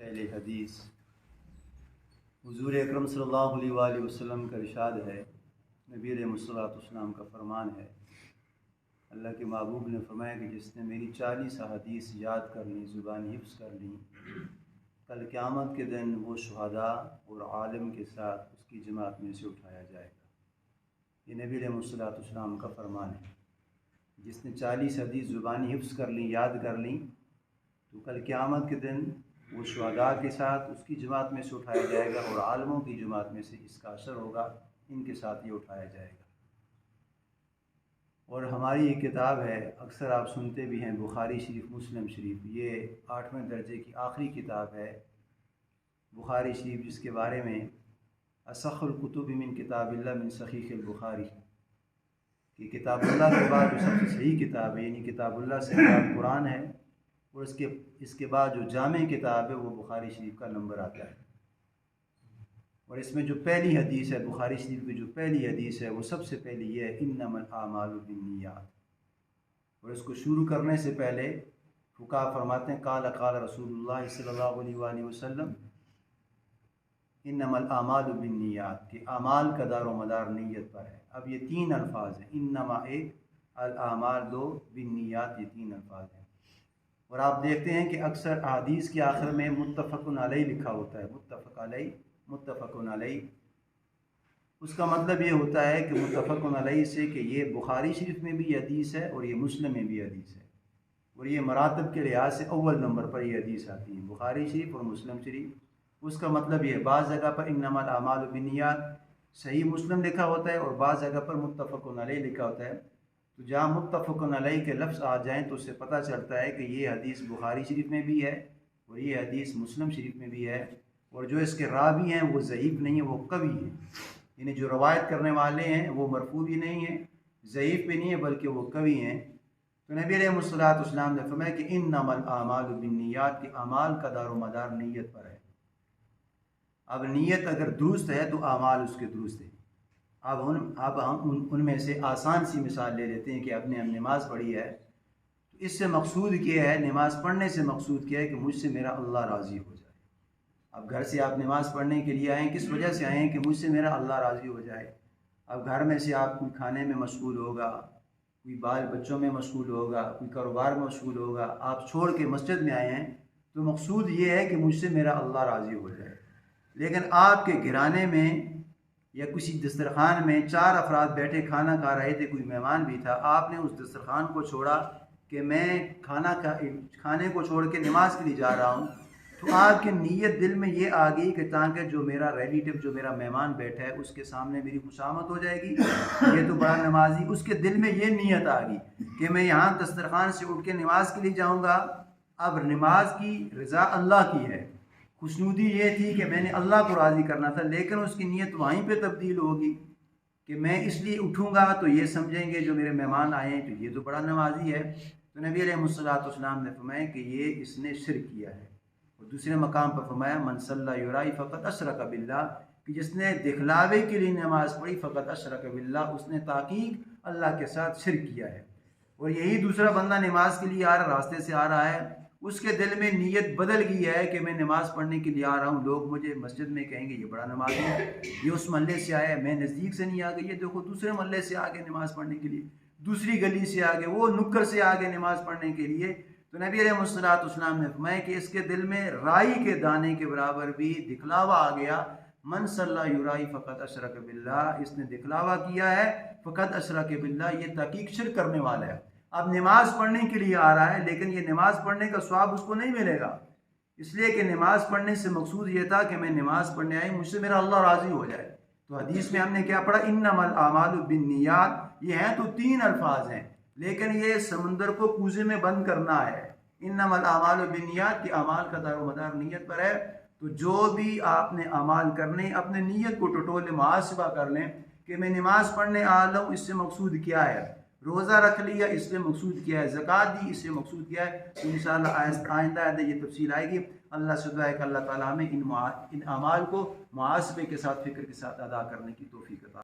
پہلے حدیث حضور اکرم صلی اللہ علیہ وآلہ وسلم کا ارشاد ہے، نبی علیہ الصلوۃ والسلام کا فرمان ہے، اللہ کے محبوب نے فرمایا کہ جس نے میری 40 احادیث یاد کر لیں، زبان حفظ کر لیں، کل قیامت کے دن وہ شہداء اور عالم کے ساتھ اس کی جماعت میں سے اٹھایا جائے گا۔ یہ نبی علیہ الصلوۃ والسلام کا فرمان ہے، جس نے 40 حدیث زبانی حفظ کر لیں، یاد کر لیں، تو کل قیامت کے دن وہ شہداء کے ساتھ اس کی جماعت میں سے اٹھایا جائے گا، اور عالموں کی جماعت میں سے اس کا اثر ہوگا، ان کے ساتھ یہ اٹھایا جائے گا۔ اور ہماری یہ کتاب ہے، اکثر آپ سنتے بھی ہیں، بخاری شریف، مسلم شریف، یہ 8ویں درجے کی آخری کتاب ہے بخاری شریف، جس کے بارے میں اصح الکتب من کتاب اللہ من صحیح البخاری، کہ کتاب اللہ کے بعد جو سب سے صحیح کتاب ہے، یعنی کتاب اللہ سے مراد قرآن ہے، اور اس کے بعد جو جامع کتاب ہے وہ بخاری شریف کا نمبر آتا ہے۔ اور اس میں جو پہلی حدیث ہے، بخاری شریف کی جو پہلی حدیث ہے، وہ سب سے پہلی یہ ہے، انما الاعمال بالنیات۔ اور اس کو شروع کرنے سے پہلے فقہا فرماتے ہیں، قال قال رسول اللہ صلی اللہ علیہ وآلہ وسلم انما الاعمال بالنیات، کہ اعمال کا دار و مدار نیت پر ہے۔ اب یہ 3 الفاظ ہیں، انما ایک، الاعمال 2، بالنیات یہ 3 الفاظ ہیں۔ اور آپ دیکھتے ہیں کہ اکثر احادیث کے آخر میں متفق علیہ لکھا ہوتا ہے، متفق علیہ، متفق علیہ۔ اس کا مطلب یہ ہوتا ہے کہ متفق علیہ سے کہ یہ بخاری شریف میں بھی حدیث ہے اور یہ مسلم میں بھی حدیث ہے، اور یہ مراتب کے لحاظ سے اول نمبر پر یہ حدیث آتی ہے، بخاری شریف اور مسلم شریف۔ اس کا مطلب یہ ہے، بعض جگہ پر انما الاعمال بالنیات صحیح مسلم لکھا ہوتا ہے، اور بعض جگہ پر متفق علیہ لکھا ہوتا ہے۔ تو جہاں متفق علیہ کے لفظ آ جائیں تو اس سے پتہ چلتا ہے کہ یہ حدیث بخاری شریف میں بھی ہے اور یہ حدیث مسلم شریف میں بھی ہے، اور جو اس کے راوی ہیں وہ ضعیف نہیں ہیں، وہ قوی ہیں، یعنی جو روایت کرنے والے ہیں وہ مرفوع بھی نہیں ہیں، ضعیف بھی نہیں ہیں، بلکہ وہ قوی ہیں۔ تو نبی علیہ الصلوۃ والسلام نے فرمایا کہ انما الاعمال بالنیات، کہ اعمال کا دار و مدار نیت پر ہے۔ اب نیت اگر درست ہے تو اعمال اس کے درست ہیں۔ اب ہم ان میں سے آسان سی مثال لے لیتے ہیں کہ ہم نماز پڑھی ہے، تو اس سے مقصود کیا ہے، نماز پڑھنے سے مقصود کیا ہے کہ مجھ سے میرا اللہ راضی ہو جائے۔ اب گھر سے آپ نماز پڑھنے کے لیے آئیں، کس وجہ سے آئیں؟ کہ مجھ سے میرا اللہ راضی ہو جائے۔ اب گھر میں سے آپ کوئی کھانے میں مشغول ہوگا، کوئی بال بچوں میں مشغول ہوگا، کوئی کاروبار میں مشغول ہوگا، آپ چھوڑ کے مسجد میں آئے ہیں، تو مقصود یہ ہے کہ مجھ سے میرا اللہ راضی ہو جائے۔ لیکن آپ کے گھرانے میں یا کسی دسترخوان میں 4 افراد بیٹھے کھانا کھا رہے تھے، کوئی مہمان بھی تھا، آپ نے اس دسترخوان کو چھوڑا کہ میں کھانے کو چھوڑ کے نماز کے لیے جا رہا ہوں، تو آپ کی نیت دل میں یہ آ گئی کہ تاکہ جو میرا ریلیٹیو، جو میرا مہمان بیٹھا ہے، اس کے سامنے میری خوشامد ہو جائے گی، یہ تو بڑا نمازی، اس کے دل میں یہ نیت آ گئی کہ میں یہاں دسترخوان سے اٹھ کے نماز کے لیے جاؤں گا۔ اب نماز کی رضا اللہ کی ہے، خوشنودی یہ تھی کہ میں نے اللہ کو راضی کرنا تھا، لیکن اس کی نیت وہیں پہ تبدیل ہوگی کہ میں اس لیے اٹھوں گا تو یہ سمجھیں گے جو میرے مہمان آئے ہیں تو یہ تو بڑا نمازی ہے۔ تو نبی علیہ الصلوۃ والسلام نے فرمایا کہ یہ اس نے شرک کیا ہے۔ اور دوسرے مقام پر فرمایا من صلی یرائی فقط اشرک باللہ، کہ جس نے دکھلاوے کے لیے نماز پڑھی فقط اشرک باللہ، اس نے تحقیق اللہ کے ساتھ شرک کیا ہے۔ اور یہی دوسرا بندہ نماز کے لیے آ رہا، راستے سے آ رہا ہے، اس کے دل میں نیت بدل گئی ہے کہ میں نماز پڑھنے کے لیے آ رہا ہوں، لوگ مجھے مسجد میں کہیں گے یہ بڑا نمازی ہے، یہ اس محلے سے آیا ہے، میں نزدیک سے نہیں آ گئی، یہ دیکھو دوسرے محلے سے آگے نماز پڑھنے کے لیے، دوسری گلی سے آگے، وہ نکر سے آگے نماز پڑھنے کے لیے۔ تو نبی علیہ الصلوۃ والسلام نے فرمایا کہ اس کے دل میں رائی کے دانے کے برابر بھی دکھلاوا آ گیا، من صلی یرائی فقط اشرک باللہ، اس نے دکھلاوا کیا ہے، فقط اشرک باللہ، یہ تحقیق شرک کرنے والا ہے۔ اب نماز پڑھنے کے لیے آ رہا ہے، لیکن یہ نماز پڑھنے کا ثواب اس کو نہیں ملے گا، اس لیے کہ نماز پڑھنے سے مقصود یہ تھا کہ میں نماز پڑھنے آئی، مجھ سے میرا اللہ راضی ہو جائے۔ تو حدیث میں ہم نے کیا پڑھا؟ انما الاعمال بالنیات، یہ ہیں تو 3 الفاظ ہیں، لیکن یہ سمندر کو کوزے میں بند کرنا ہے۔ انما الاعمال بالنیات، کہ اعمال کا دار و مدار نیت پر ہے۔ تو جو بھی آپ نے اعمال کرنے، اپنے نیت کو ٹٹولے محاسبہ کر لیں کہ میں نماز پڑھنے آ رہا ہوں، اس سے مقصود کیا ہے، روزہ رکھ لیا اس سے مقصود کیا ہے، زکوٰۃ دی اس سے مقصود کیا ہے۔ تو انشاءاللہ آئندہ یہ تفصیل آئے گی۔ اللہ سے دعا ہے کہ اللہ تعالیٰ ہمیں ان اعمال کو محاسبے کے ساتھ، فکر کے ساتھ ادا کرنے کی توفیق عطا